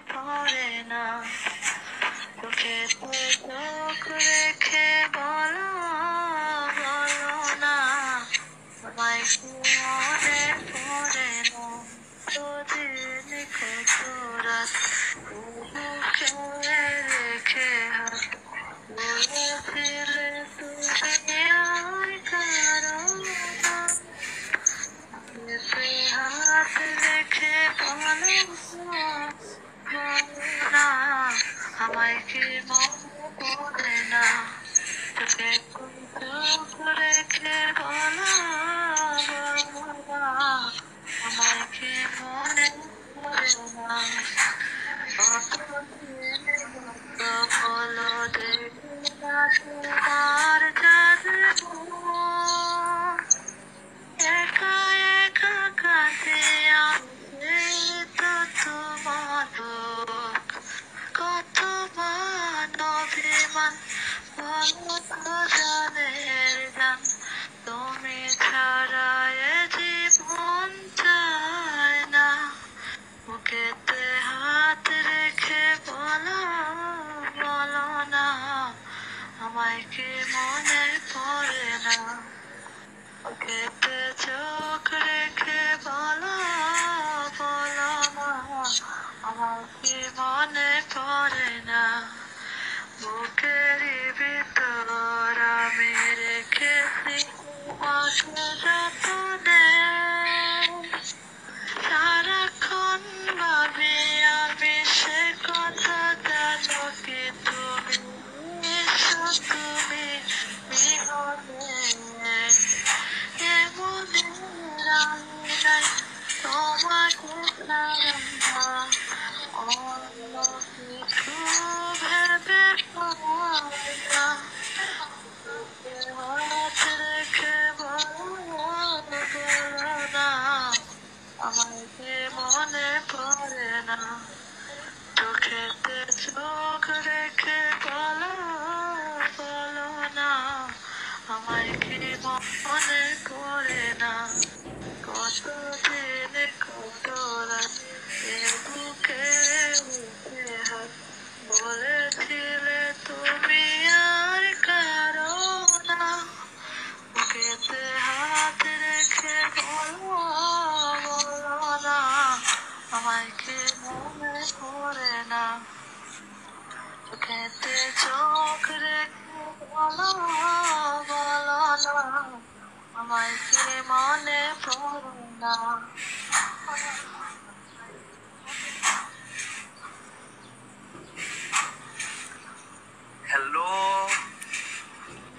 পড়ে না চোখে চোখ রেখে বলো বলো না সবাই মনে পড়ে না তোদের কত রাত বুকে রেখে হাত বলেছিলে তুমি আর কারো না হাত রেখে বলো না আমায় কি মনে পড়ে না তোকে চোখ রেখে বলো না আমায় কি মনে পড়ে না বলো দেখি না তোমার জাদু একা একা কাঁদে আমি তো তোমার কত মান অভিমান বলো তো জানের গান তুমি ছাড়া এ জীবন চায় না বুকেতে হাত রেখে বলো বলো না আমায় কি মনে পড়ে না বুকেতে চোখ রেখে বলো বলো না আমার কি মনে পড়ে না বুকেরই ভিতর আমি রেখেছি তোমাকে যতনে সারাক্ষণ ভাবি আমি সে কথা জানো কি তুমি এসো তুমি বিহনে এমনে আমি নাই তোমাকে ছাড়া অন্য কিছু ভেবে পাই না হাত রেখে বলো বলো না আমায় কি মনে পড়ে না চোখেতে চোখ রেখে বলো বলো না আমায় কি মনে পড়ে না কতদিন কত রাত এ বুকে বুকে হাত বলেছিলে তুমি আর কারো না বুকেতে হাত রেখে বলো বলো না আমায় কি মনে পড়ে না চোখেতে চোখ রেখে বলো বলো না আমায় কি মনে পড়ে না